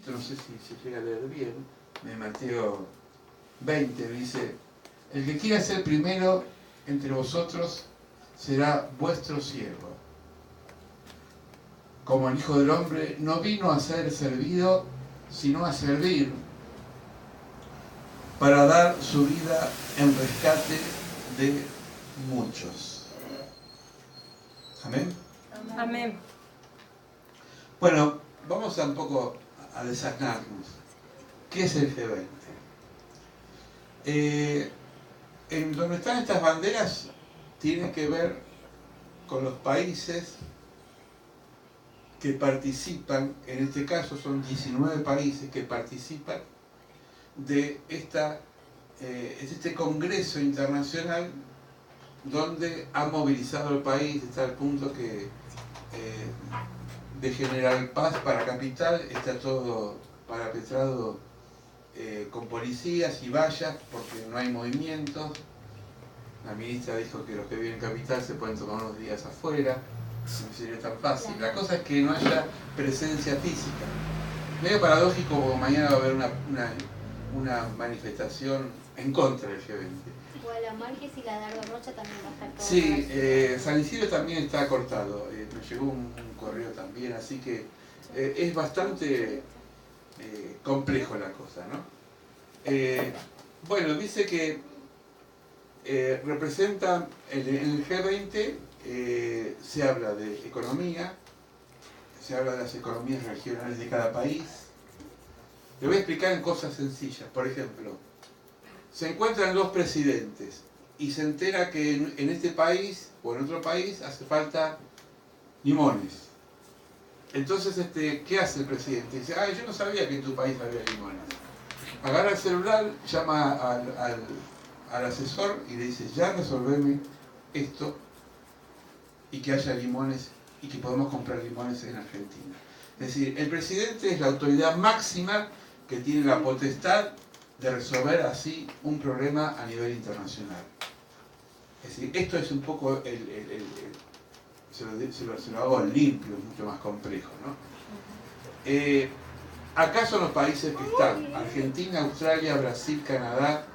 no sé si se llega a leer bien, de Mateo 20, dice: el que quiera ser primero entre vosotros será vuestro siervo. Como el Hijo del Hombre no vino a ser servido, sino a servir, para dar su vida en rescate de muchos. ¿Amén? Amén. Bueno, vamos a un poco a desasnarnos. ¿Qué es el G20? En donde están estas banderas tiene que ver con los países que participan, en este caso son 19 países que participan de este congreso internacional donde ha movilizado el país hasta el punto que de General Paz para Capital está todo parapetrado con policías y vallas porque no hay movimientos. La ministra dijo que los que viven en Capital se pueden tomar unos días afuera, no sería tan fácil. La cosa es que no haya presencia física. Medio paradójico porque mañana va a haber una manifestación en contra del G20. Guala Márquez y la Dardo Rocha también va a estar todo. Sí, San Isidro también está cortado, me llegó un correo también, así que es bastante complejo la cosa, ¿no? Bueno, dice que representa, en el G20 se habla de economía, se habla de las economías regionales de cada país. Le voy a explicar en cosas sencillas. Por ejemplo, se encuentran dos presidentes y se entera que en este país o en otro país hace falta limones. Entonces, ¿qué hace el presidente? Dice: ay, yo no sabía que en tu país había limones. Agarra el celular, llama al asesor y le dice: ya resolveme esto y que haya limones y que podamos comprar limones en Argentina. Es decir, el presidente es la autoridad máxima que tiene la potestad de resolver así un problema a nivel internacional. Es decir, esto es un poco se lo hago limpio, es mucho más complejo, ¿no? Acá son los países que están: Argentina, Australia, Brasil, Canadá,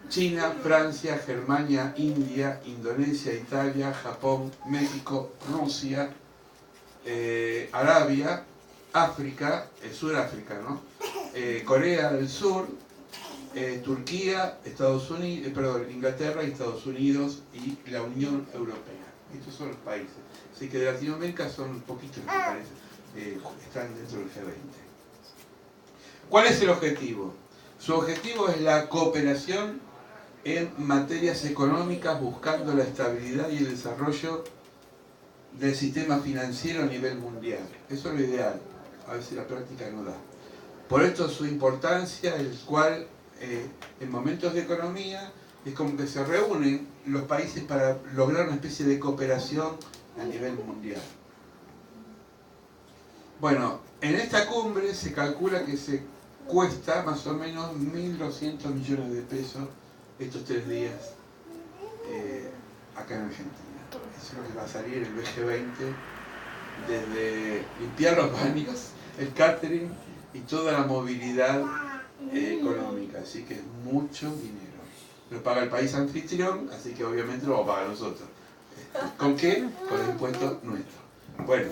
China, Francia, Germania, India, Indonesia, Italia, Japón, México, Rusia, Arabia, África, Sudáfrica, ¿no? Corea del Sur, Turquía, Inglaterra y Estados Unidos y la Unión Europea. Estos son los países. Así que de Latinoamérica son poquitos los países que están dentro del G20. ¿Cuál es el objetivo? Su objetivo es la cooperación en materias económicas, buscando la estabilidad y el desarrollo del sistema financiero a nivel mundial. Eso es lo ideal. A veces la práctica no da. Por esto su importancia, el cual en momentos de economía es como que se reúnen los países para lograr una especie de cooperación a nivel mundial. Bueno, en esta cumbre se calcula que se cuesta más o menos 1.200 millones de pesos estos 3 días acá en Argentina. Eso es lo que va a salir el G20, desde limpiar los baños, el catering y toda la movilidad económica. Así que es mucho dinero. Lo paga el país anfitrión, así que obviamente lo vamos a pagar nosotros. ¿Con qué? Con el impuesto nuestro. Bueno.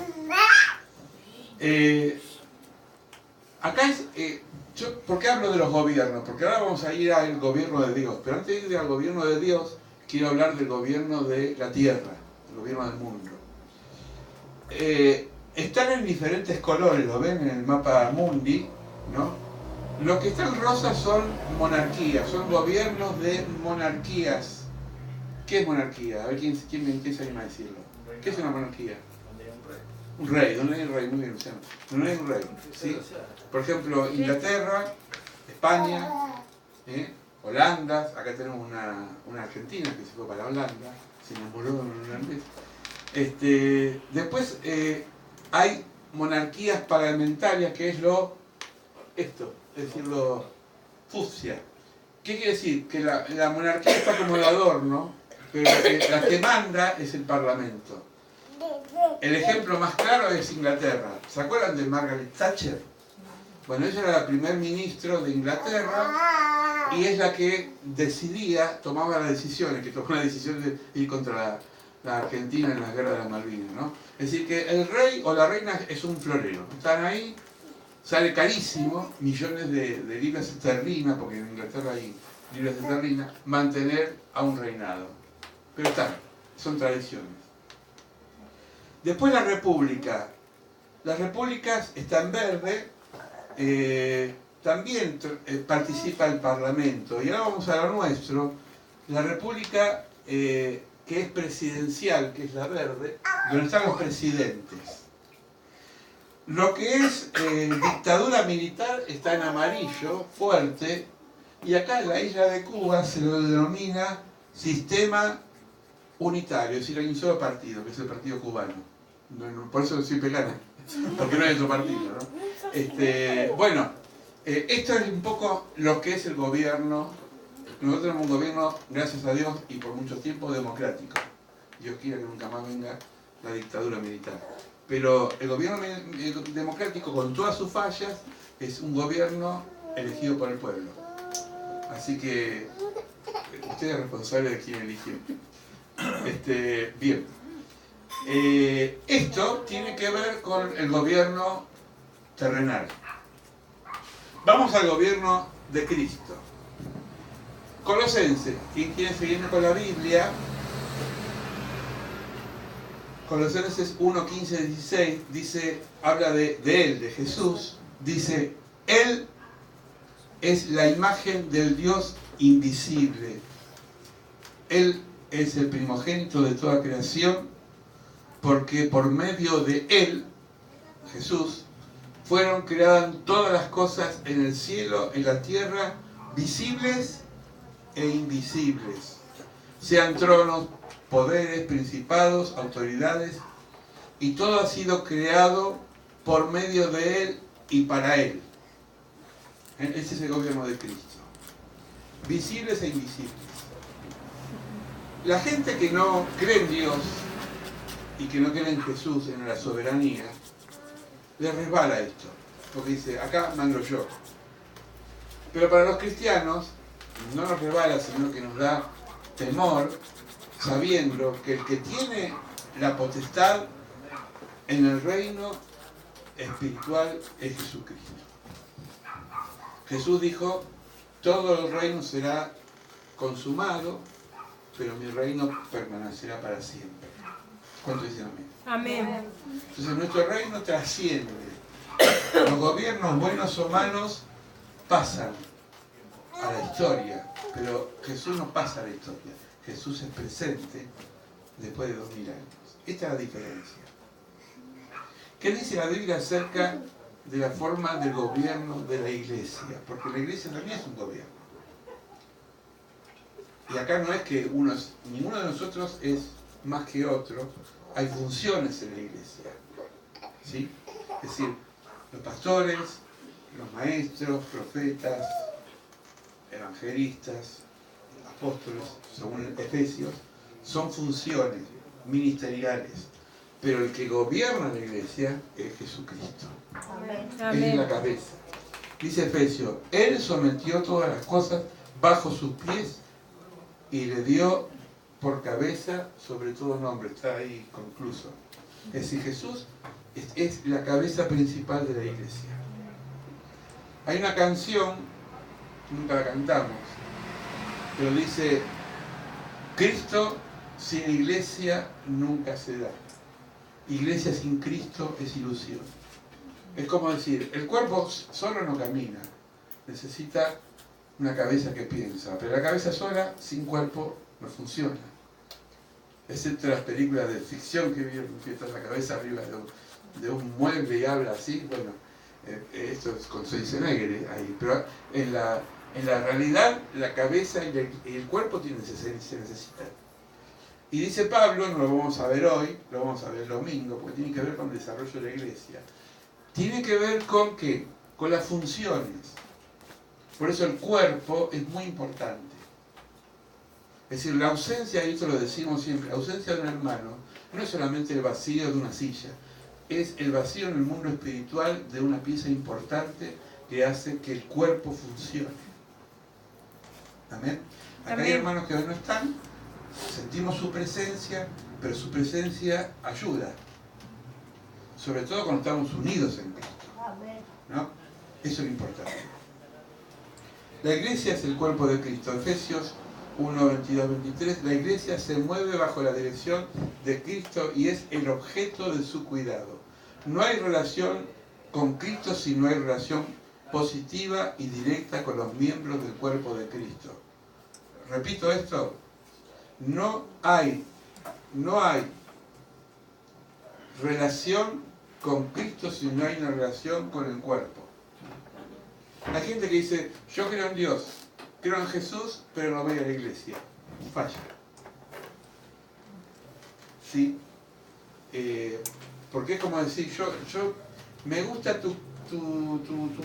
Acá es... ¿por qué hablo de los gobiernos? Porque ahora vamos a ir al gobierno de Dios. Pero antes de ir al gobierno de Dios, quiero hablar del gobierno de la tierra, el gobierno del mundo. Están en diferentes colores, lo ven en el mapa mundi, ¿no? Los que están rosas son monarquías, son gobiernos de monarquías. ¿Qué es monarquía? A ver, ¿quién se anima a decirlo? ¿Qué es una monarquía? Un rey, ¿dónde hay un rey? Muy bien, Luciano. No hay un rey, ¿sí? Por ejemplo, Inglaterra, España, Holanda, acá tenemos una argentina que se fue para Holanda, se enamoró de un holandés. Después hay monarquías parlamentarias, que es es decir, lo fucsia. ¿Qué quiere decir? Que la monarquía está como de adorno, pero la que manda es el parlamento. El ejemplo más claro es Inglaterra. ¿Se acuerdan de Margaret Thatcher? Bueno, ella era la primer ministro de Inglaterra y es la que decidía, tomaba las decisiones, que tomó la decisión de ir contra la Argentina en la guerra de las Malvinas, ¿no? Es decir, que el rey o la reina es un florero. Están ahí, sale carísimo, millones de libras esterlinas, porque en Inglaterra hay libras esterlinas, mantener a un reinado. Pero están, son tradiciones. Después la república. Las repúblicas están verde, también participa el parlamento. Y ahora vamos a lo nuestro. La república que es presidencial, que es la verde, donde están los presidentes. Lo que es dictadura militar está en amarillo, fuerte, y acá en la isla de Cuba se lo denomina sistema unitario, es decir, hay un solo partido, que es el partido cubano. Por eso siempre gana, porque no hay otro partido, ¿no? Bueno, esto es un poco lo que es el gobierno. Nosotros tenemos un gobierno, gracias a Dios, y por mucho tiempo democrático. Dios quiera que nunca más venga la dictadura militar. Pero el gobierno democrático, con todas sus fallas, es un gobierno elegido por el pueblo. Así que usted es responsable de quién eligió. Bien. Esto tiene que ver con el gobierno terrenal. Vamos al gobierno de Cristo. Colosenses, quien quiere seguirme con la Biblia, Colosenses 1, 15, 16, dice, habla de él, de Jesús, dice, él es la imagen del Dios invisible. Él es el primogénito de toda creación, porque por medio de él, Jesús, fueron creadas todas las cosas en el cielo, en la tierra, visibles e invisibles, sean tronos, poderes, principados, autoridades, y todo ha sido creado por medio de él y para él. Ese es el gobierno de Cristo. Visibles e invisibles. La gente que no cree en Dios y que no cree en Jesús, en la soberanía, le resbala esto, porque dice, acá mando yo. Pero para los cristianos no nos resbala, sino que nos da temor, sabiendo que el que tiene la potestad en el reino espiritual es Jesucristo. Jesús dijo, todo el reino será consumado, pero mi reino permanecerá para siempre. ¿Cuánto dicen amén? Amén. Entonces nuestro reino trasciende. Los gobiernos buenos o malos pasan a la historia, pero Jesús no pasa a la historia. Jesús es presente después de 2000 años. Esta es la diferencia. ¿Qué dice la Biblia acerca de la forma del gobierno de la iglesia? Porque la iglesia también es un gobierno. Y acá no es que ninguno de nosotros es más que otro. Hay funciones en la iglesia. ¿Sí? Es decir, los pastores, los maestros, profetas, evangelistas, apóstoles, según Efesios, son funciones ministeriales. Pero el que gobierna la iglesia es Jesucristo. Amén. Es la cabeza. Dice Efesios, Él sometió todas las cosas bajo sus pies y le dio por cabeza sobre todo nombre. Está ahí concluso. Es decir, Jesús es la cabeza principal de la iglesia. Hay una canción, nunca la cantamos, pero dice, Cristo sin iglesia nunca se da. Iglesia sin Cristo es ilusión. Es como decir, el cuerpo solo no camina, necesita una cabeza que piensa, pero la cabeza sola, sin cuerpo, no funciona. Excepto las películas de ficción que vieron, que está la cabeza arriba de un mueble y habla así, bueno, esto es con Schwarzenegger ahí, pero en la realidad la cabeza y el cuerpo se necesitan. Y dice Pablo, no lo vamos a ver hoy, lo vamos a ver el domingo, porque tiene que ver con el desarrollo de la iglesia. Tiene que ver con ¿qué? Con las funciones. Por eso el cuerpo es muy importante. Es decir, la ausencia, y esto lo decimos siempre, la ausencia de un hermano no es solamente el vacío de una silla, es el vacío en el mundo espiritual de una pieza importante que hace que el cuerpo funcione. Amén. Acá Amén. hay hermanos que hoy no están, sentimos su presencia, pero su presencia ayuda. Sobre todo cuando estamos unidos en Cristo, ¿no? Eso es lo importante. La iglesia es el cuerpo de Cristo. Efesios 1, 22, 23. La iglesia se mueve bajo la dirección de Cristo y es el objeto de su cuidado. No hay relación con Cristo si no hay relación positiva y directa con los miembros del cuerpo de Cristo. Repito esto, no hay relación con Cristo si no hay una relación con el cuerpo. Hay gente que dice, yo creo en Dios, creo en Jesús, pero no voy a la iglesia. Falla. ¿Sí? Porque es como decir, yo me gusta tu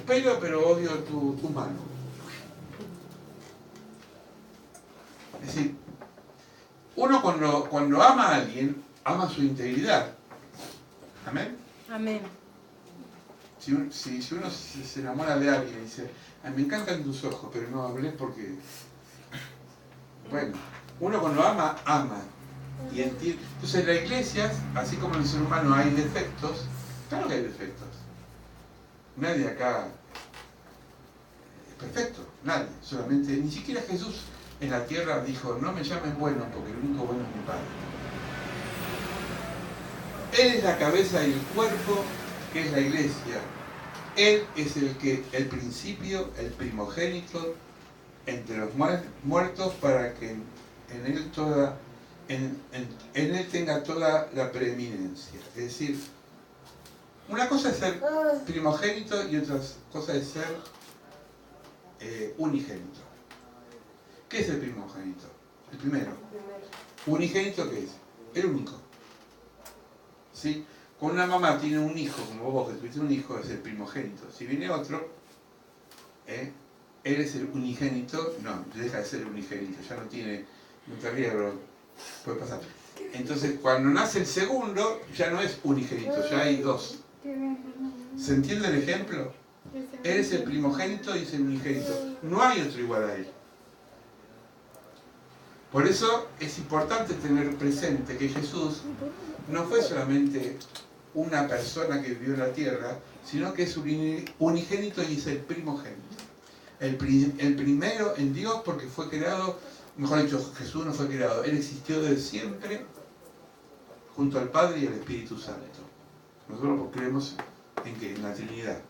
pelo, pero odio tu mano. Es decir, uno cuando ama a alguien, ama su integridad. ¿Amén? Amén. Si uno se enamora de alguien y dice, me encantan tus ojos, pero no hablé porque... Bueno, uno cuando ama, ama. Y entiende. Entonces en la iglesia, así como en el ser humano hay defectos, claro que hay defectos. Nadie acá es perfecto, nadie. Solamente, ni siquiera Jesús en la tierra dijo, no me llamen bueno porque el único bueno es mi Padre. Él es la cabeza y el cuerpo, que es la iglesia. Él es el principio, el primogénito entre los muertos para que en él tenga toda la preeminencia. Es decir, una cosa es ser primogénito y otra cosa es ser unigénito. ¿Qué es el primogénito? El primero. ¿Unigénito qué es? El único. ¿Sí? Cuando una mamá tiene un hijo, como vos que tuviste un hijo, es el primogénito. Si viene otro, él es el unigénito, no, deja de ser el unigénito, ya no te rías, pero puede pasar. Entonces, cuando nace el segundo, ya no es unigénito, ya hay dos. ¿Se entiende el ejemplo? Él es el primogénito y es el unigénito. No hay otro igual a él. Por eso es importante tener presente que Jesús no fue solamente una persona que vivió en la tierra, sino que es unigénito y es el primogénito. El primero en Dios porque fue creado, mejor dicho, Jesús no fue creado, Él existió desde siempre junto al Padre y al Espíritu Santo. Nosotros creemos en la Trinidad.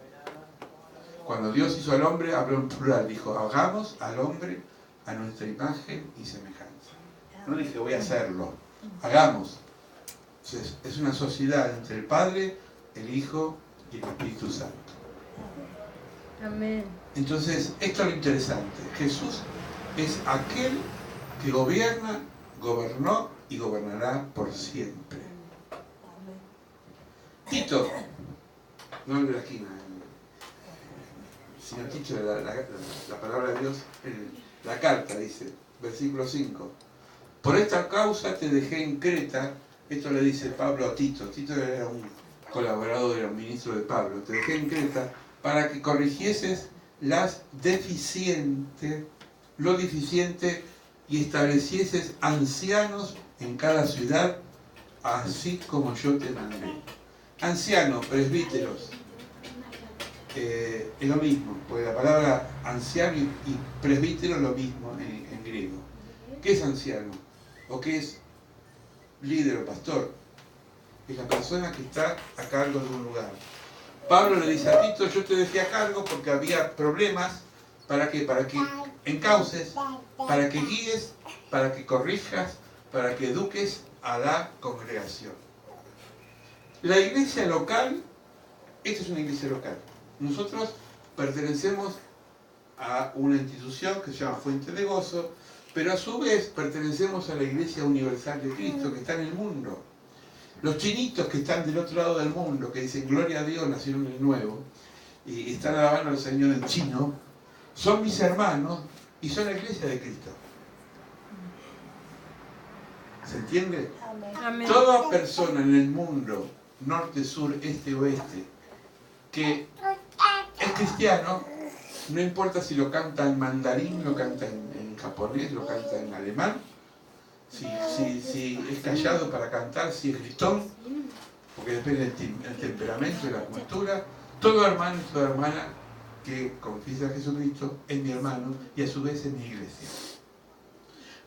Cuando Dios hizo al hombre, habló en plural, dijo, hagamos al hombre a nuestra imagen y semejanza. No dije, voy a hacerlo, hagamos. Entonces, es una sociedad entre el Padre, el Hijo y el Espíritu Santo. Amén. Entonces, esto es lo interesante. Jesús es aquel que gobierna, gobernó y gobernará por siempre. Tito, no el de la esquina, sino Tito, la palabra de Dios, la carta dice, versículo 5. Por esta causa te dejé en Creta. Esto le dice Pablo a Tito. Tito era un colaborador, era un ministro de Pablo. Te dejé en Creta para que corrigieses lo deficiente y establecieses ancianos en cada ciudad, así como yo te mandé. Ancianos, presbíteros, es lo mismo, porque la palabra anciano y presbítero es lo mismo en griego. ¿Qué es anciano? ¿O qué es líder o pastor? Es la persona que está a cargo de un lugar. Pablo le dice a Tito, yo te dejé a cargo porque había problemas. ¿Para qué? Para que encauces, para que guíes, para que corrijas, para que eduques a la congregación. La iglesia local, esta es una iglesia local. Nosotros pertenecemos a una institución que se llama Fuente de Gozo, pero a su vez pertenecemos a la Iglesia Universal de Cristo que está en el mundo. Los chinitos que están del otro lado del mundo, que dicen gloria a Dios, nacieron de nuevo, y están alabando al Señor en chino, son mis hermanos y son la Iglesia de Cristo. ¿Se entiende? Amén. Toda persona en el mundo, norte, sur, este, oeste, que es cristiano, no importa si lo canta en mandarín, lo canta en japonés, lo canta en alemán, si es callado para cantar, si es gritón, porque depende del temperamento y la cultura. Todo hermano y toda hermana que confiesa a Jesucristo es mi hermano y a su vez es mi iglesia.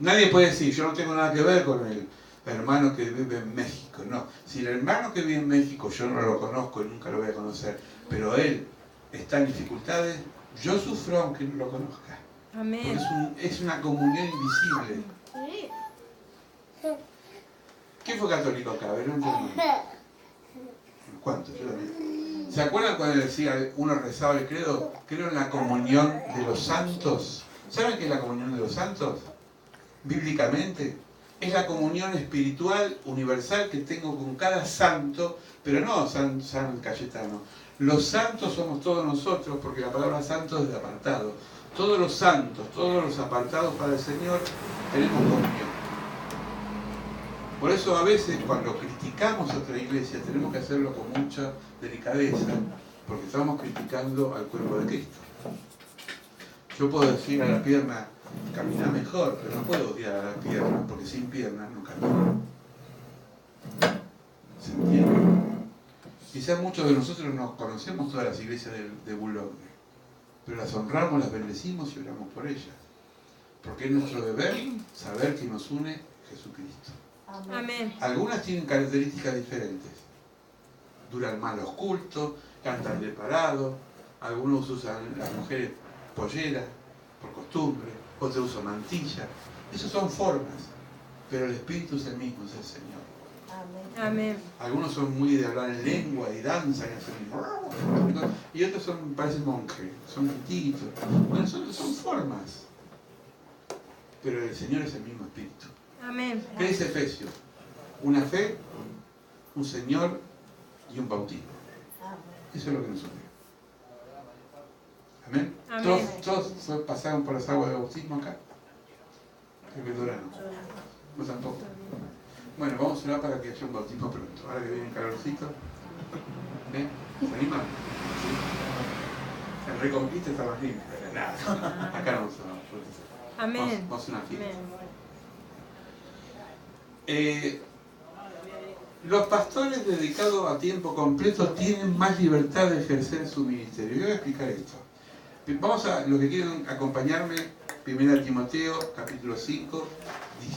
Nadie puede decir, yo no tengo nada que ver con el hermano que vive en México. No, si el hermano que vive en México yo no lo conozco y nunca lo voy a conocer, pero él está en dificultades, yo sufro aunque no lo conozca. Amén. Porque es una comunión invisible. ¿Quién fue católico acá? A ver, no entiendo. ¿Cuántos? Yo también. ¿Se acuerdan cuando decía uno rezaba el credo? Creo en la comunión de los santos. ¿Saben qué es la comunión de los santos? Bíblicamente es la comunión espiritual universal que tengo con cada santo, pero no San Cayetano. Los santos somos todos nosotros, porque la palabra santo es de apartado. Todos los santos, todos los apartados para el Señor, tenemos comunión. Por eso a veces cuando criticamos a otra iglesia tenemos que hacerlo con mucha delicadeza, porque estamos criticando al cuerpo de Cristo. Yo puedo decir a la pierna, camina mejor, pero no puedo odiar a la pierna, porque sin pierna no camina. ¿Se entiende? Quizás muchos de nosotros no conocemos todas las iglesias de Boulogne, pero las honramos, las bendecimos y oramos por ellas. Porque es nuestro deber saber que nos une Jesucristo. Amén. Algunas tienen características diferentes. Duran más los cultos, cantan de parado, algunos usan las mujeres polleras por costumbre, otros usan mantilla. Esas son formas, pero el Espíritu es el mismo, es el Señor. Amén. Algunos son muy de hablar en lengua y danzan y otros parecen monjes, son quititos. Bueno, son formas, pero el Señor es el mismo Espíritu. Amén. ¿Qué dice Efesios? Una fe, un Señor y un bautismo. Eso es lo que nos une. Amén. Amén. ¿Todos pasaron por las aguas de bautismo acá? Creo que Dora no. No tampoco. Bueno, vamos a orar para que haya un bautismo pronto. Ahora que viene el calorcito. ¿Se animan? El Reconquista está más limpio. Nada. Acá no vamos a. Amén. Vamos a una fiesta. Amén. Los pastores dedicados a tiempo completo tienen más libertad de ejercer su ministerio. Yo voy a explicar esto. Vamos a, los que quieren acompañarme, 1 Timoteo, capítulo 5,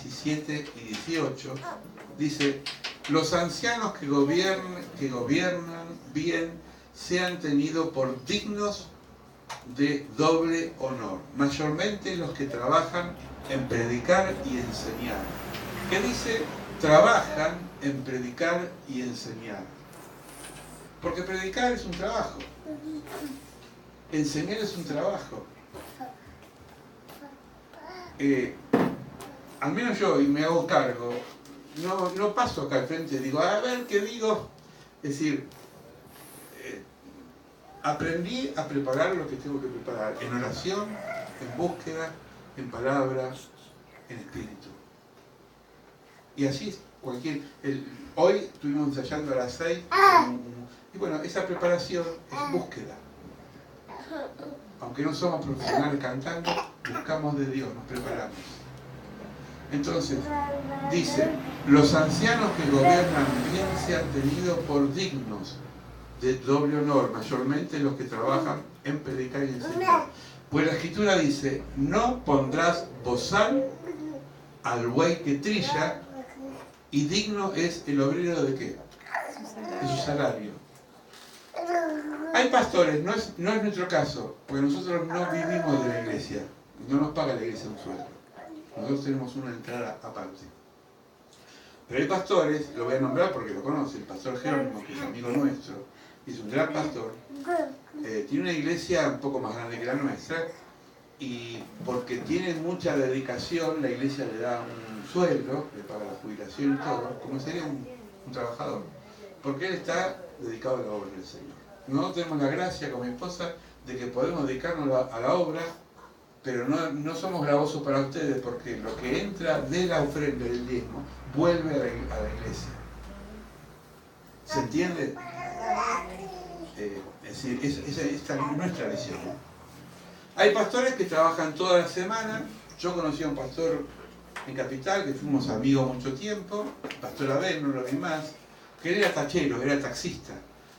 17 y 18, dice, los ancianos que gobiernan bien sean tenidos por dignos de doble honor, mayormente los que trabajan en predicar y enseñar. ¿Qué dice? Trabajan en predicar y enseñar. Porque predicar es un trabajo. Enseñar es un trabajo. Al menos yo, y me hago cargo, no paso acá al frente y digo, a ver qué digo. Es decir, aprendí a preparar lo que tengo que preparar, en oración, en búsqueda, en palabras, en espíritu. Y así es hoy estuvimos ensayando a las 6, y bueno, esa preparación es búsqueda. Aunque no somos profesionales cantando, buscamos de Dios, nos preparamos. Entonces, dice, los ancianos que gobiernan bien sean tenidos por dignos de doble honor, mayormente los que trabajan en predicar y enseñar. Pues la Escritura dice, no pondrás bozal al buey que trilla, y digno es el obrero de ¿qué? De su salario. Hay pastores, no es nuestro caso, porque nosotros no vivimos de la iglesia, no nos paga la iglesia un sueldo. Nosotros tenemos una entrada aparte. Pero hay pastores, lo voy a nombrar porque lo conoce, el pastor Jerónimo, que es amigo nuestro, y es un gran pastor, tiene una iglesia un poco más grande que la nuestra, y porque tiene mucha dedicación, la iglesia le da un sueldo, le paga la jubilación y todo, como sería un trabajador, porque él está dedicado a la obra del Señor. Nosotros tenemos la gracia con mi esposa de que podemos dedicarnos a la obra, pero no somos gravosos para ustedes, porque lo que entra de la ofrenda del diezmo vuelve a la iglesia. ¿Se entiende? Es decir, esta no es tradición. Hay pastores que trabajan toda la semana. Yo conocí a un pastor en Capital, que fuimos amigos mucho tiempo, pastor Abel, no lo vi más, que él era tachero, era taxista.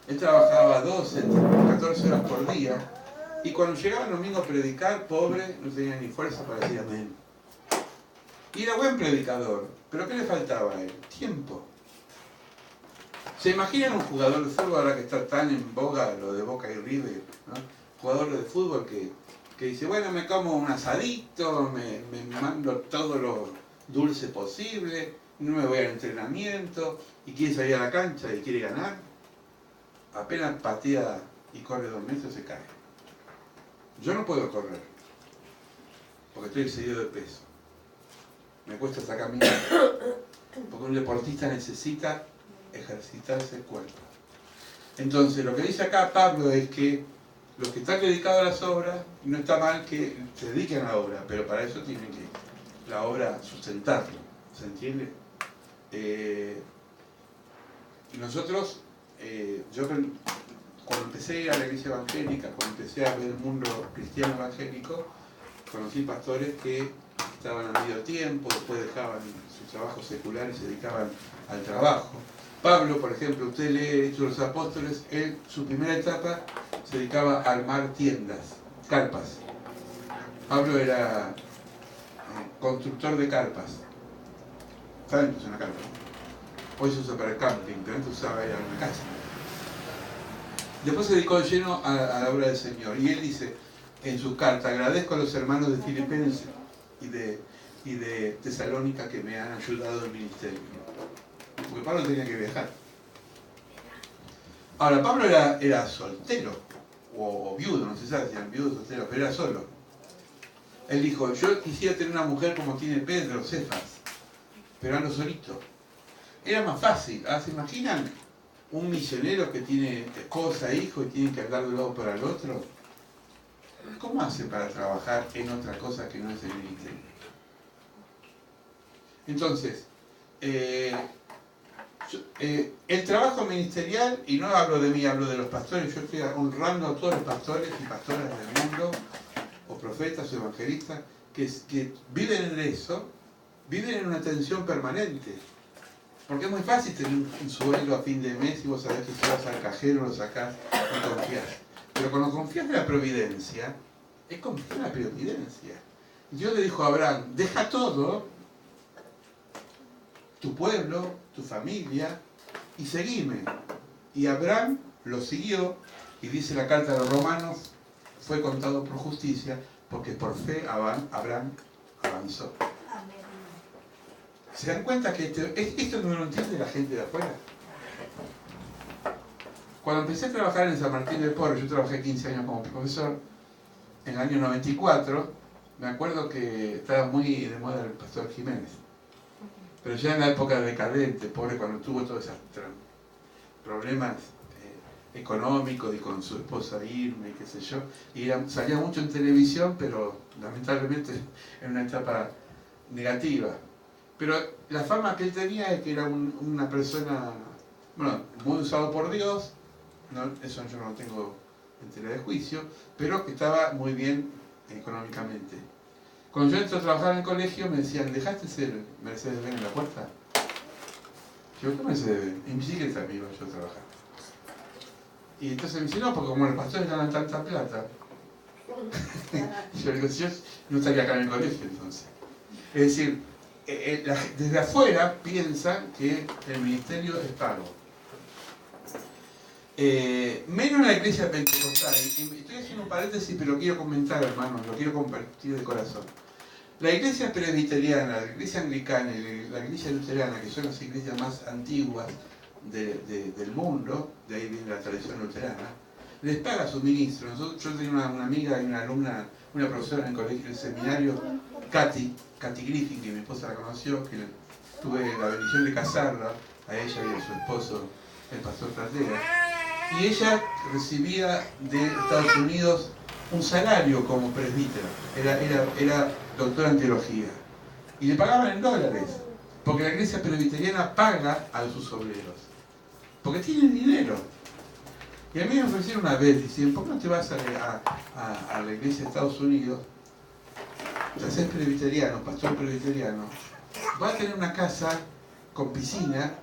Él trabajaba 12, 14 horas por día, y cuando llegaba el domingo a predicar, pobre, no tenía ni fuerza para decir amén. Y era buen predicador, pero ¿qué le faltaba a él? Tiempo. ¿Se imaginan un jugador de fútbol ahora que está tan en boga lo de Boca y River, ¿no? Jugador de fútbol que dice, bueno, me como un asadito, me mando todo lo dulce posible, no me voy al entrenamiento, y quiere salir a la cancha y quiere ganar? Apenas patea y corre 2 metros se cae. Yo no puedo correr, porque estoy excedido de peso. Me cuesta hasta caminar, porque un deportista necesita ejercitarse el cuerpo. Entonces, lo que dice acá Pablo es que los que están dedicados a las obras, no está mal que se dediquen a la obra, pero para eso tienen que la obra sustentarlo, ¿se entiende? Nosotros, yo cuando empecé a ir a la iglesia evangélica, cuando empecé a ver el mundo cristiano evangélico, conocí pastores que estaban a medio tiempo, después dejaban su trabajo secular y se dedicaban al trabajo. Pablo, por ejemplo, usted lee Hechos de los Apóstoles, él, su primera etapa, se dedicaba a armar tiendas, carpas. Pablo era constructor de carpas. ¿Saben qué es una carpa? Hoy se usa para el camping, pero antes usaba era una casa. Después se dedicó de lleno a la obra del Señor. Y él dice en su carta, agradezco a los hermanos de Filipenses y de Tesalónica que me han ayudado en el ministerio. Porque Pablo tenía que viajar. Ahora, Pablo era soltero, o viudo, no se sabe si eran viudos o solteros, pero era solo. Él dijo, yo quisiera tener una mujer como tiene Pedro, Cefas, pero ando solito. Era más fácil. ¿Se imaginan un misionero que tiene esposa, hijo y tiene que andar de un lado para el otro? ¿Cómo hace para trabajar en otra cosa que no es el ministerio? Entonces, el trabajo ministerial, y no hablo de mí, hablo de los pastores, yo estoy honrando a todos los pastores y pastoras del mundo, o profetas o evangelistas, que viven en eso, viven en una tensión permanente. Porque es muy fácil tener un sueldo a fin de mes y vos sabés que si vas al cajero lo sacás y confías. Pero cuando confías en la providencia, es confiar en la providencia. Dios le dijo a Abraham, deja todo, tu pueblo, tu familia, y seguime. Y Abraham lo siguió, y dice la carta de los Romanos, fue contado por justicia, porque por fe Abraham avanzó. ¿Se dan cuenta que esto no lo entiende la gente de afuera? Cuando empecé a trabajar en San Martín del Porro, yo trabajé 15 años como profesor, en el año 94, me acuerdo que estaba muy de moda el pastor Jiménez. Pero ya en la época decadente, pobre, cuando tuvo todos esos problemas económicos y con su esposa Irma y qué sé yo, y salía mucho en televisión, pero lamentablemente en una etapa negativa. Pero la fama que él tenía es que era una persona, bueno, muy usado por Dios, no, eso yo no tengo entera de juicio, pero que estaba muy bien económicamente. Cuando yo entré a trabajar en el colegio me decían, ¿dejaste ser Mercedes-Benz en la puerta? Yo, ¿qué Mercedes-Benz? En bicicleta me iba yo a trabajar. Y entonces me dice, no, porque como los pastores ganan tanta plata. Yo digo, yo no estaría acá en el colegio entonces. Es decir, desde afuera piensan que el ministerio es pago. Menos en la iglesia pentecostal. Estoy haciendo un paréntesis, pero lo quiero comentar, hermanos, lo quiero compartir de corazón. La iglesia presbiteriana, la iglesia anglicana y la iglesia luterana, que son las iglesias más antiguas del mundo, de ahí viene la tradición luterana, les paga sus ministros. Yo tenía una amiga y una alumna, una profesora en el colegio, el seminario, Katy Griffin, que mi esposa la conoció, que tuve la bendición de casarla, a ella y a su esposo, el pastor Tratera. Y ella recibía de Estados Unidos un salario como presbítero, era doctora en teología. Y le pagaban en dólares, porque la iglesia presbiteriana paga a sus obreros, porque tienen dinero. Y a mí me ofrecieron una vez, dicen, ¿por qué no te vas a la iglesia de Estados Unidos? Te haces presbiteriano, pastor presbiteriano. Vas a tener una casa con piscina,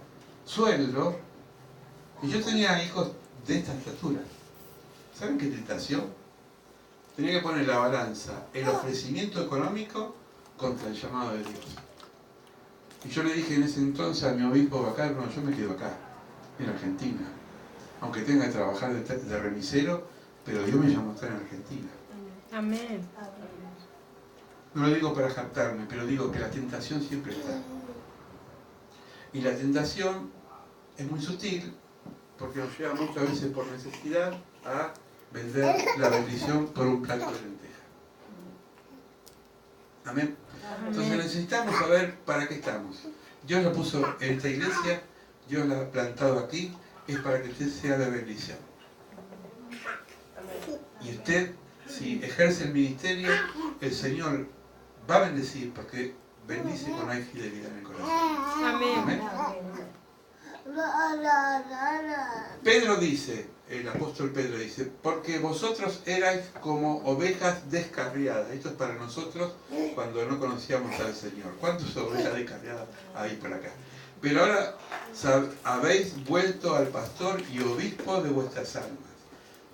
sueldo. Y yo tenía hijos de esta estatura. ¿Saben qué tentación? Tenía que poner la balanza, el ofrecimiento económico contra el llamado de Dios. Y yo le dije en ese entonces a mi obispo acá, no, yo me quedo acá, en Argentina. Aunque tenga que trabajar de remisero, pero Dios me llamó a estar en Argentina. Amén. No lo digo para jactarme, pero digo que la tentación siempre está. Y la tentación es muy sutil, porque nos lleva muchas veces por necesidad a vender la bendición por un plato de lenteja. Amén. Entonces necesitamos saber para qué estamos. Dios lo puso en esta iglesia, Dios la ha plantado aquí, es para que usted sea de bendición. Y usted, si ejerce el ministerio, el Señor va a bendecir, porque bendice cuando hay fidelidad en el corazón. Amén. Amén. Pedro dice, el apóstol Pedro dice, porque vosotros erais como ovejas descarriadas. Esto es para nosotros cuando no conocíamos al Señor. ¿Cuántas ovejas descarriadas hay por acá? Pero ahora habéis vuelto al pastor y obispo de vuestras almas.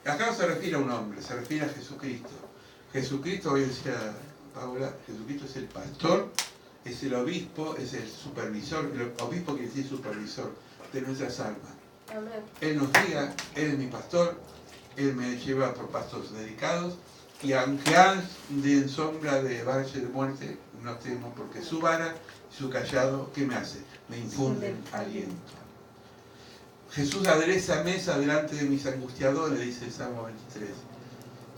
Acá no se refiere a un hombre, se refiere a Jesucristo. Jesucristo, hoy decía Paula, Jesucristo es el pastor, es el obispo, es el supervisor. El obispo quiere decir supervisor de nuestras almas. Él nos guía, Él es mi pastor, Él me lleva por pastos dedicados, y aunque ande en sombra de valle de muerte, no temo, porque su vara y su callado, ¿qué me hace? Me infunden aliento. Jesús adereza mesa delante de mis angustiadores, dice el Salmo 23.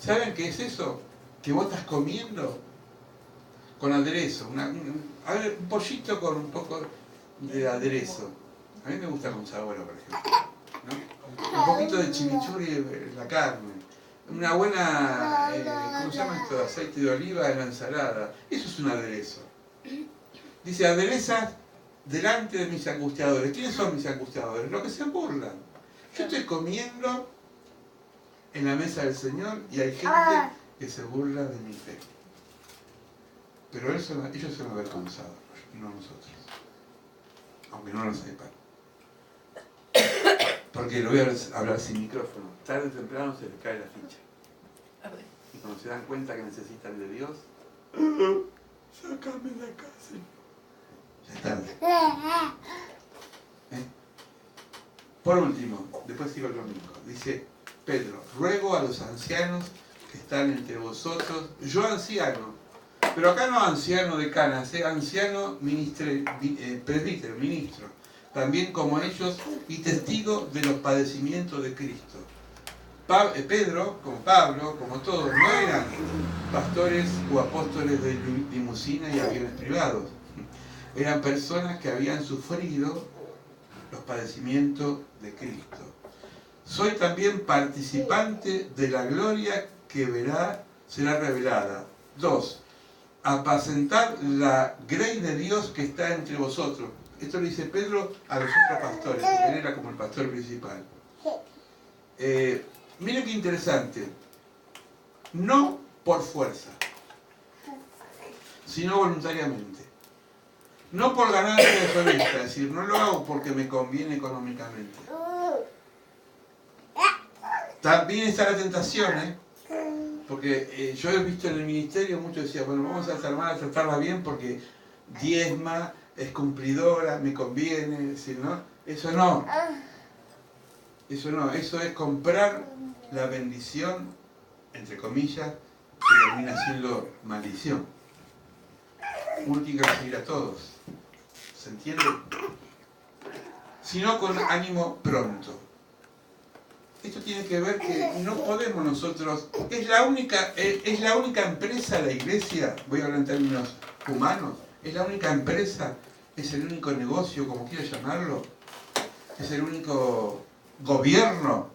¿Saben qué es eso? Que vos estás comiendo con aderezo, un pollito con un poco de aderezo. A mí me gusta con sabor, por ejemplo, ¿no? Un poquito de chimichurri en la carne, una buena, ¿cómo se llama esto? Aceite de oliva en la ensalada. Eso es un aderezo. Dice, aderezas delante de mis angustiadores. ¿Quiénes son mis angustiadores? Los que se burlan. Yo estoy comiendo en la mesa del Señor y hay gente que se burla de mi fe. Pero ellos son avergonzados, no nosotros. Aunque no lo sepan. Porque lo voy a hablar sin micrófono. Tarde o temprano se les cae la ficha. Y cuando se dan cuenta que necesitan de Dios, sácame de acá, Señor. Ya es tarde. Por último, después sigo el domingo. Dice Pedro, ruego a los ancianos que están entre vosotros, yo anciano, pero acá no anciano de canas, anciano presbítero, ministro, también como ellos, y testigo de los padecimientos de Cristo. Pedro, como Pablo, como todos, no eran pastores o apóstoles de limusina y aviones privados. Eran personas que habían sufrido los padecimientos de Cristo. Soy también participante de la gloria que será revelada. 2. Apacentar la grey de Dios que está entre vosotros. Esto le dice Pedro a los otros pastores, porque él era como el pastor principal. Miren qué interesante. No por fuerza, sino voluntariamente. No por ganancia deshonesta, es decir, no lo hago porque me conviene económicamente. También está la tentación, porque yo he visto en el ministerio, muchos decían, bueno, vamos a esta hermana a tratarla bien porque diezma, es cumplidora, me conviene, decir, ¿no? Eso no. Eso no, eso es comprar la bendición, entre comillas, que termina siendo maldición. Uno tiene que recibir a todos. ¿Se entiende? Sino con ánimo pronto. Esto tiene que ver que no podemos nosotros... Es la única empresa, la iglesia, voy a hablar en términos humanos, es la única empresa, es el único negocio, como quiera llamarlo, es el único gobierno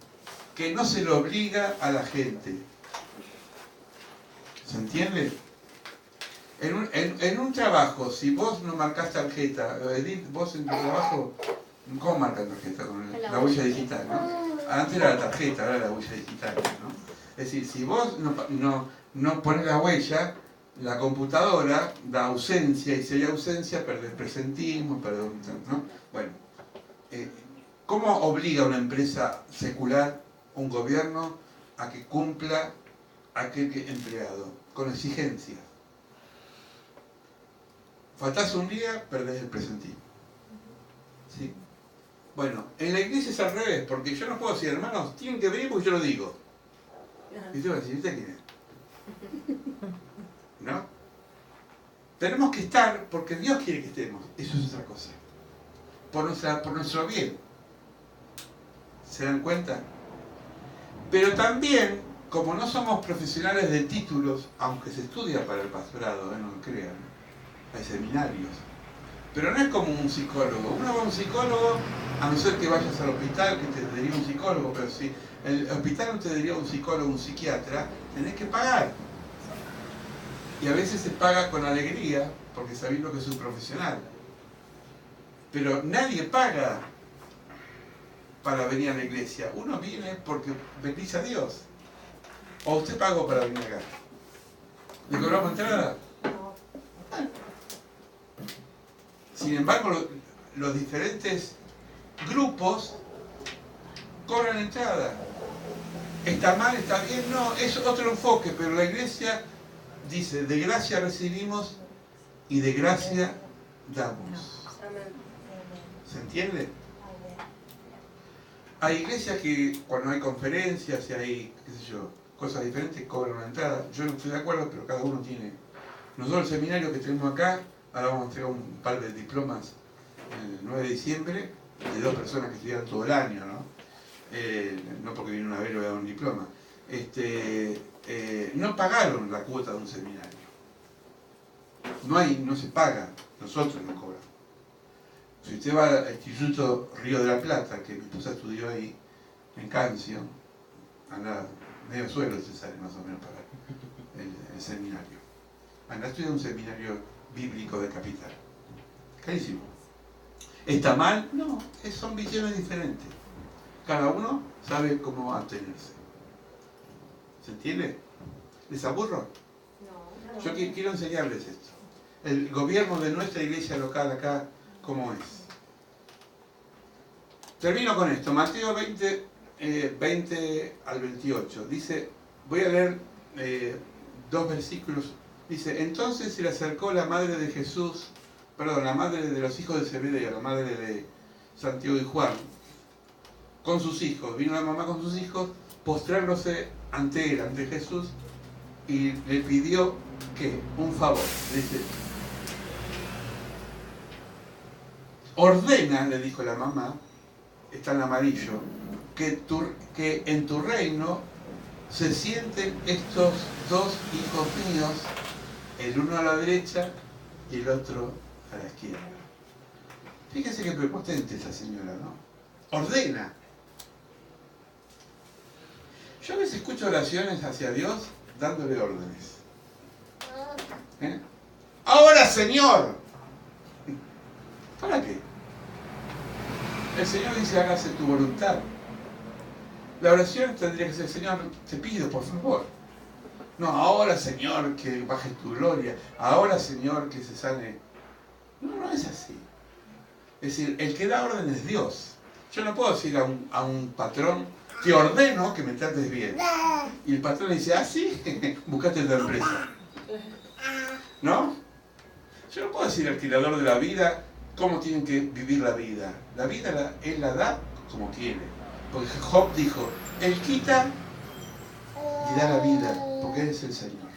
que no se lo obliga a la gente. ¿Se entiende? En un trabajo, si vos no marcás tarjeta, Edith, vos en tu trabajo, ¿cómo marcas tarjeta? Con la huella digital, ¿no? Antes era la tarjeta, ahora la huella digital, ¿no? Es decir, si vos no pones la huella, la computadora da ausencia, y si hay ausencia, perdés presentismo, ¿no? Bueno, ¿cómo obliga a una empresa secular, un gobierno, a que cumpla aquel empleado? Con exigencias. Faltás un día, perdés el presentismo. ¿Sí? Bueno, en la iglesia es al revés, porque yo no puedo decir, hermanos, tienen que venir porque yo lo digo. Y usted va a decir, ¿usted quién es? ¿No? Tenemos que estar porque Dios quiere que estemos. Eso es otra cosa. Por nuestro bien. ¿Se dan cuenta? Pero también, como no somos profesionales de títulos, aunque se estudia para el pastorado, no lo crean, hay seminarios. Pero no es como un psicólogo. Uno va a un psicólogo, a no ser que vayas al hospital, que te deriva un psicólogo, pero si el hospital no te deriva un psicólogo, un psiquiatra, tenés que pagar. Y a veces se paga con alegría, porque sabés lo que es un profesional. Pero nadie paga para venir a la iglesia. Uno viene porque bendice a Dios. ¿O usted pagó para venir acá? ¿Le cobramos entrada? Sin embargo, los diferentes grupos cobran entrada. ¿Está mal? ¿Está bien? No, es otro enfoque, pero la iglesia dice, de gracia recibimos y de gracia damos. ¿Se entiende? Hay iglesias que cuando hay conferencias y hay, qué sé yo, cosas diferentes, cobran una entrada. Yo no estoy de acuerdo, pero cada uno tiene. Nosotros el seminario que tenemos acá, ahora vamos a entregar un par de diplomas el 9 de diciembre, de 2 personas que estudiaron todo el año, ¿no? No porque viene una vez y le voy a dar un diploma. No pagaron la cuota de un seminario. No se paga, nosotros nos cobramos. Si usted va al Instituto Río de la Plata, que mi esposa estudió ahí, en Cancio, anda medio suelo se sale más o menos para el seminario. Anda a estudiar un seminario bíblico de Capital. Carísimo. ¿Está mal? No, son visiones diferentes. Cada uno sabe cómo atenerse. ¿Se entiende? ¿Les aburro? No. Yo quiero enseñarles esto. El gobierno de nuestra iglesia local acá, ¿cómo es? Termino con esto. Mateo 20 al 28. Dice, voy a leer 2 versículos. Dice, entonces se le acercó la madre de Jesús, la madre de los hijos de Zebedeo, la madre de Santiago y Juan, con sus hijos. Vino la mamá con sus hijos, postrándose ante él, ante Jesús, y le pidió, ¿qué? Un favor. Dice, ordena, le dijo la mamá, está en amarillo, que en tu reino se sienten estos 2 hijos míos, el uno a la derecha y el otro a la izquierda. Fíjense qué prepotente esta señora, ¿no? Ordena. Yo a veces escucho oraciones hacia Dios dándole órdenes. ¡Ahora, Señor! ¿Para qué? El Señor dice, hágase tu voluntad. La oración tendría que ser, Señor, te pido, por favor. No, ahora, Señor, que bajes tu gloria. Ahora, Señor, que se sane. No es así. Es decir, el que da orden es Dios. Yo no puedo decir a un patrón, te ordeno que me trates bien. Y el patrón le dice, sí, buscate otra empresa. ¿No? Yo no puedo decir al creador de la vida cómo tienen que vivir la vida. La vida Él la da como quiere. Porque Job dijo, Él quita y da la vida, porque Él es el Señor.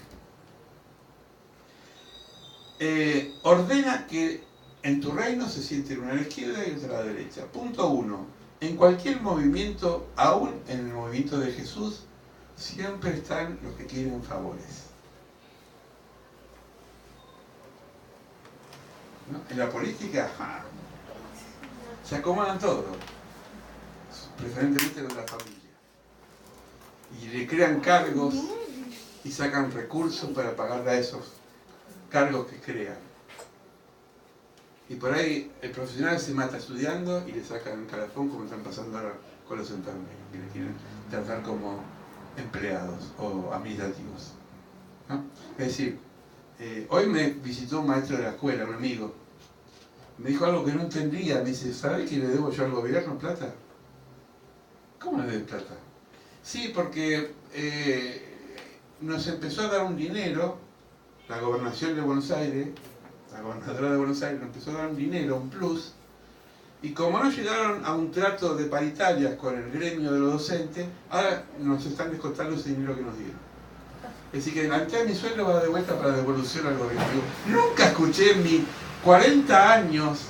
Ordena que en tu reino se sienten una a la izquierda y otra a la derecha. Punto 1. En cualquier movimiento, aún en el movimiento de Jesús, siempre están los que quieren favores. ¿No? En la política, se acomodan todo, preferentemente con la familia. Y le crean cargos y sacan recursos para pagarle a esos cargos que crean. Y por ahí el profesional se mata estudiando y le sacan el calafón, como están pasando ahora con los enfermeros, que les quieren tratar como empleados o administrativos, ¿no? Es decir, hoy me visitó un maestro de la escuela, un amigo, me dijo algo que no entendía, me dice, ¿sabes que le debo yo al gobierno plata? ¿Cómo le debes plata? Sí, porque nos empezó a dar un dinero, la gobernación de Buenos Aires, la gobernadora de Buenos Aires nos empezó a dar un dinero, un plus, y como no llegaron a un trato de paritarias con el gremio de los docentes, ahora nos están descontando ese dinero que nos dieron. Es decir, que la mitad de mi sueldo va de vuelta para devolución al gobierno. Nunca escuché en mis 40 años,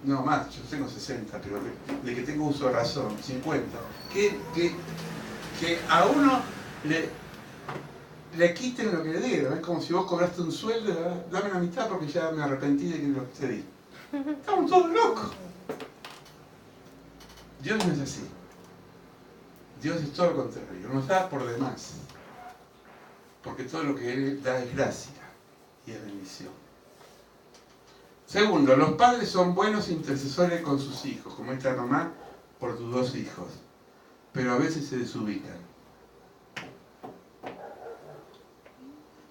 no más, yo tengo 60, pero de que tengo uso de razón, 50, que a uno le quiten lo que le dieron. Es como si vos cobraste un sueldo, dame la mitad porque ya me arrepentí de que lo te di. Estamos todos locos. Dios no es así. Dios es todo lo contrario, nos da por demás. Porque todo lo que Él da es gracia y es bendición. Segundo, los padres son buenos intercesores con sus hijos, como esta mamá por tus 2 hijos, pero a veces se desubican.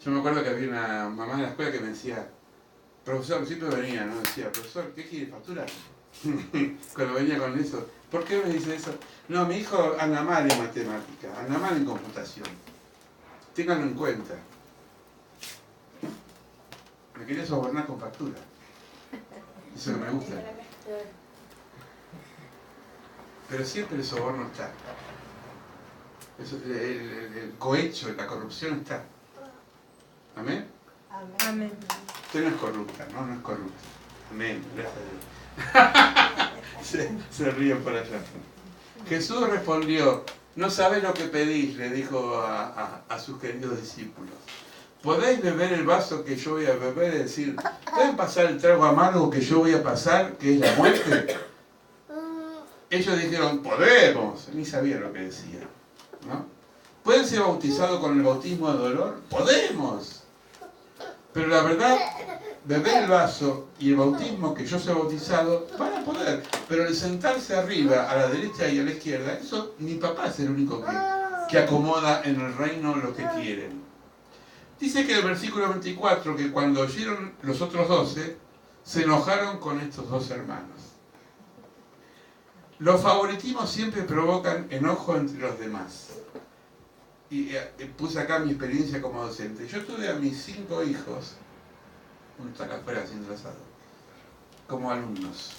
Yo me acuerdo que había una mamá de la escuela que me decía, profesor, siempre venía, ¿no? Decía, profesor, ¿qué quiere facturar? Cuando venía con eso, ¿por qué me dice eso? No, mi hijo anda mal en matemática, anda mal en computación. Ténganlo en cuenta. Me quería sobornar con factura. Eso no me gusta. Pero siempre el soborno está. Eso, el cohecho, la corrupción está. ¿Amén? Amén. Usted no es corrupta, ¿no? No es corrupta. Amén, gracias a Dios. Se ríen por allá. Jesús respondió, no sabéis lo que pedís, le dijo a sus queridos discípulos. ¿Podéis beber el vaso que yo voy a beber? Es decir, ¿pueden pasar el trago amargo que yo voy a pasar, que es la muerte? Ellos dijeron, podemos. Ni sabían lo que decían, ¿no? ¿Pueden ser bautizados con el bautismo de dolor? Podemos. Pero la verdad, beber el vaso y el bautismo que yo soy bautizado, van a poder. Pero el sentarse arriba, a la derecha y a la izquierda, eso mi papá es el único que acomoda en el reino lo que quieren. Dice que en el versículo 24, que cuando oyeron los otros 12, se enojaron con estos 2 hermanos. Los favoritismos siempre provocan enojo entre los demás. Y puse acá mi experiencia como docente. Yo tuve a mis 5 hijos, uno está acá afuera haciendo asado, como alumnos.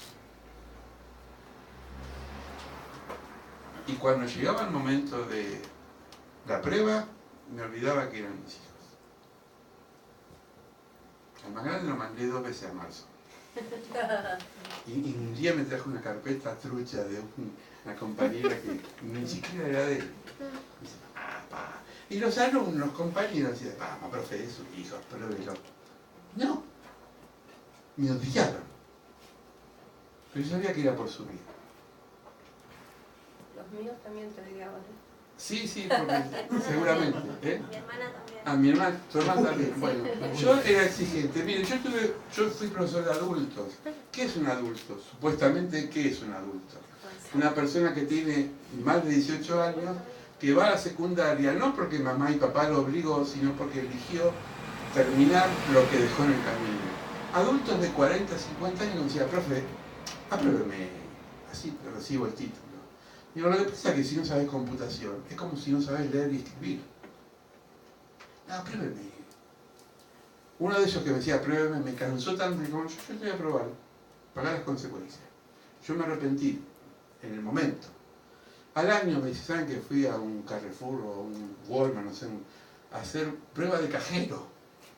Y cuando llegaba el momento de la prueba, me olvidaba que eran mis hijos. Al más grande lo mandé 2 veces a marzo. Y un día me trajo una carpeta trucha de una compañera que ni siquiera era de él. Y dice, papá. Y los alumnos, los compañeros, decían, papá, profe, es su hijo, pruébelo. No. Me odiaban. Pero yo sabía que era por su vida. Los míos también te odiaban. Sí, porque seguramente. Mi hermana también. A mi hermana, tu hermana también. Bueno, yo era exigente. Mire, yo fui profesor de adultos. ¿Qué es un adulto? Supuestamente, ¿qué es un adulto? Una persona que tiene más de 18 años, que va a la secundaria, no porque mamá y papá lo obligó, sino porque eligió terminar lo que dejó en el camino. Adultos de 40, 50 años me decían, profe, apruébeme, así recibo el título. Digo, lo que pasa es que si no sabes computación, es como si no sabes leer y escribir. No, apruébeme. Uno de ellos que me decía, apruébeme, me cansó tanto, y como yo te voy a aprobar, pagar las consecuencias. Yo me arrepentí en el momento. Al año me dice, ¿saben que fui a un Carrefour o un Walmart, no sé, a hacer prueba de cajero?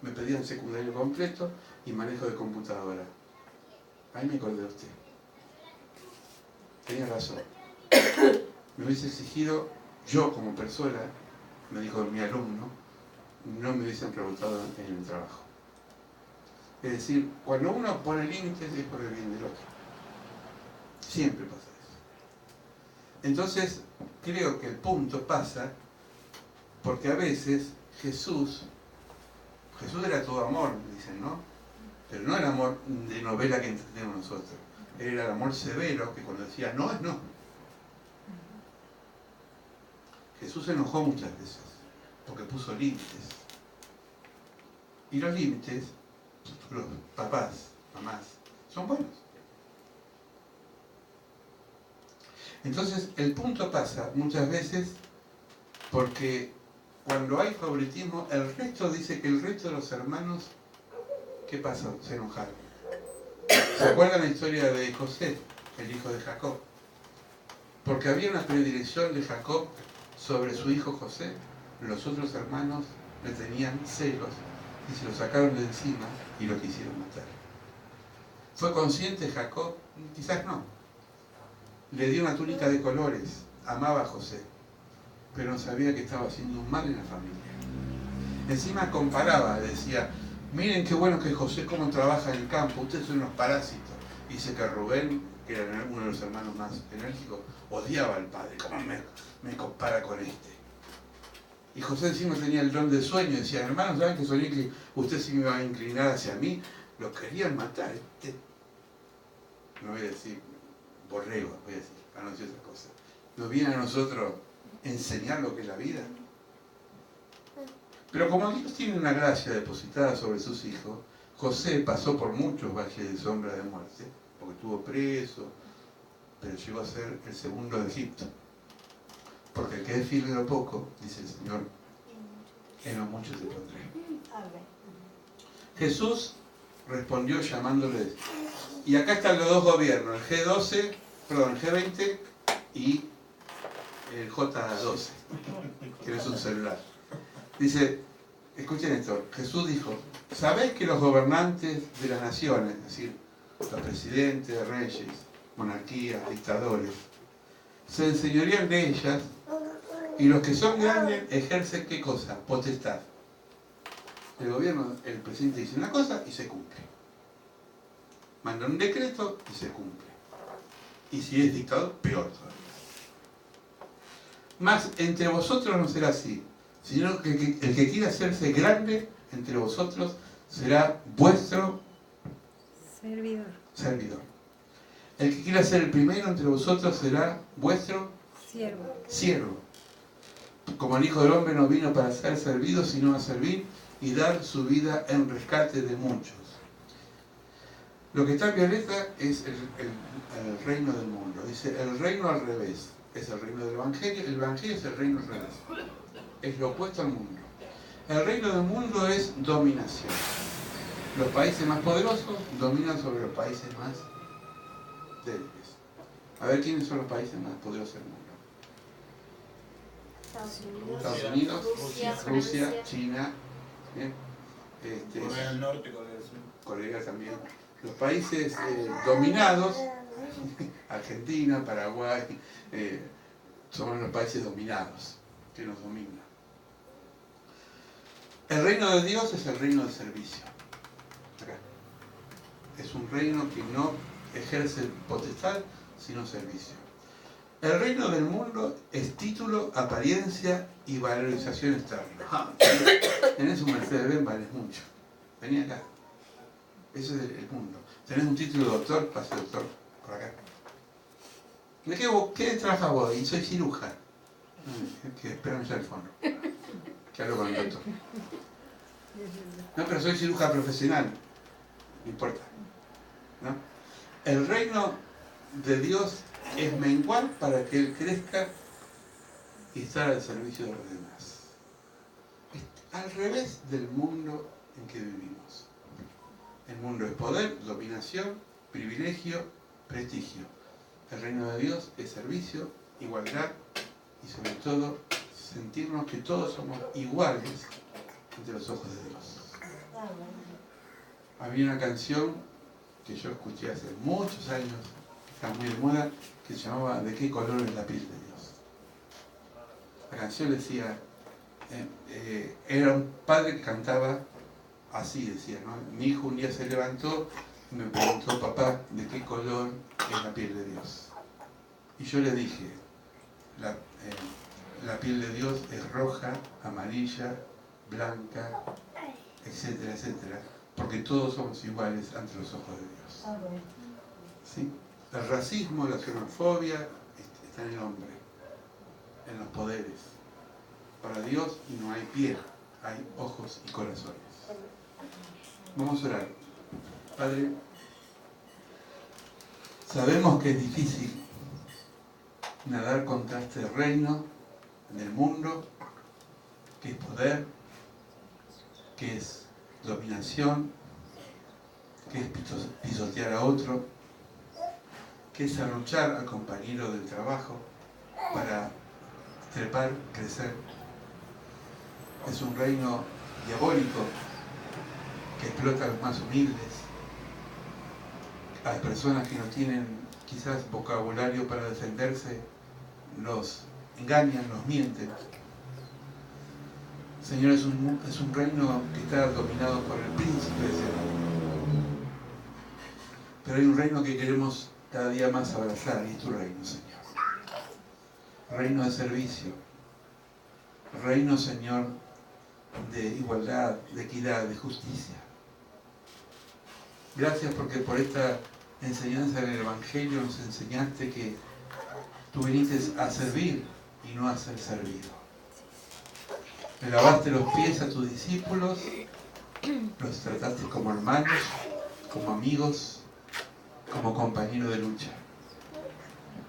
Me pedían secundario completo y manejo de computadora. Ahí me acordé de usted. Tenía razón. Me hubiese exigido, yo como persona, me dijo mi alumno, no me hubiesen preguntado en el trabajo. Es decir, cuando uno pone límites es por el bien del otro. Siempre pasa eso. Entonces, creo que el punto pasa porque a veces Jesús era todo amor, dicen, ¿no? Pero no el amor de novela que entendemos nosotros. Era el amor severo, que cuando decía no es no. Jesús se enojó muchas veces porque puso límites. Y los límites, los papás, mamás, son buenos. Entonces el punto pasa muchas veces porque cuando hay favoritismo, el resto dice que el resto de los hermanos, ¿qué pasó? Se enojaron. ¿Se acuerdan la historia de José, el hijo de Jacob? Porque había una predilección de Jacob sobre su hijo José. Los otros hermanos le tenían celos y se lo sacaron de encima y lo quisieron matar. ¿Fue consciente Jacob? Quizás no. Le dio una túnica de colores, amaba a José, pero no sabía que estaba haciendo un mal en la familia. Encima comparaba, decía, miren qué bueno que José cómo trabaja en el campo, ustedes son unos parásitos. Dice que Rubén, que era uno de los hermanos más enérgicos, odiaba al padre, ¿cómo me compara con este? Y José encima tenía el don del sueño, decía, hermanos, ¿saben que soñé que usted se me iba a inclinar hacia mí? Lo querían matar. No voy a decir borrego, voy a decir, para no decir otra cosa. ¿Nos viene a nosotros enseñar lo que es la vida? Pero como Dios tiene una gracia depositada sobre sus hijos, José pasó por muchos valles de sombra de muerte, porque estuvo preso, pero llegó a ser el segundo de Egipto. Porque el que es fiel en lo poco, dice el Señor, en lo mucho te pondré. Jesús respondió llamándoles. Y acá están los dos gobiernos, el el G20 y el J12, que no es un celular. Dice, escuchen esto, Jesús dijo, ¿sabéis que los gobernantes de las naciones, es decir, los presidentes, reyes, monarquías, dictadores, se enseñorean de ellas y los que son grandes ejercen qué cosa? Potestad. El gobierno, el presidente dice una cosa y se cumple. Manda un decreto y se cumple. Y si es dictador, peor todavía. Mas entre vosotros no será así, sino que el que quiera hacerse grande entre vosotros será vuestro servidor. El que quiera ser el primero entre vosotros será vuestro siervo. Como el Hijo del Hombre no vino para ser servido, sino a servir y dar su vida en rescate de muchos. Lo que está en violeta es el reino del mundo. Dice, el reino al revés es el reino del Evangelio, el Evangelio es el reino al revés. Es lo opuesto al mundo. El reino del mundo es dominación. Los países más poderosos dominan sobre los países más débiles. A ver, ¿quiénes son los países más poderosos del mundo? Estados Unidos, Rusia, China, Corea del Norte, Corea del Sur. Corea también. Los países dominados, Argentina, Paraguay, son los países dominados, que nos dominan. El reino de Dios es el reino de servicio. Acá. Es un reino que no ejerce potestad, sino servicio. El reino del mundo es título, apariencia y valorización externa. Tenés un Mercedes-Benz, vales mucho. Vení acá. Ese es el mundo. Tenés un título de doctor, pase doctor, por acá. ¿De qué trabajas vos? Y soy cirujano. Que espérame ya al fondo. Que hablo con el doctor. No, pero soy cirujano profesional. No importa. ¿No? El reino de Dios es menguar para que Él crezca y estar al servicio de los demás. Es al revés del mundo en que vivimos. El mundo es poder, dominación, privilegio, prestigio. El reino de Dios es servicio, igualdad y sobre todo sentirnos que todos somos iguales ante los ojos de Dios. Había una canción que yo escuché hace muchos años, está muy de moda, que se llamaba ¿De qué color es la piel de Dios? La canción decía, era un padre que cantaba así, decía, ¿no? Mi hijo un día se levantó y me preguntó, papá, ¿de qué color es la piel de Dios? Y yo le dije, la piel de Dios es roja, amarilla, blanca, etcétera, etcétera, porque todos somos iguales ante los ojos de Dios. ¿Sí? El racismo, la xenofobia está en el hombre, en los poderes, Para Dios no hay piel, hay ojos y corazones. Vamos a orar. Padre, sabemos que es difícil nadar contra este reino del mundo, que es poder, que es dominación, que es pisotear a otro, que es arruchar al compañero del trabajo para trepar, crecer. Es un reino diabólico que explota a los más humildes, a las personas que no tienen quizás vocabulario para defenderse, los engañan, los mienten. Señor, es un reino que está dominado por el príncipe de ese reino. Pero hay un reino que queremos cada día más abrazar, y es tu reino, Señor. Reino de servicio. Reino, Señor, de igualdad, de equidad, de justicia. Gracias porque por esta enseñanza del Evangelio nos enseñaste que tú viniste a servir y no a ser servido. Le lavaste los pies a tus discípulos, los trataste como hermanos, como amigos, como compañeros de lucha.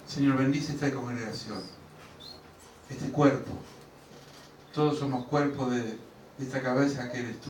Señor, bendice esta congregación, este cuerpo. Todos somos cuerpo de esta cabeza que eres tú.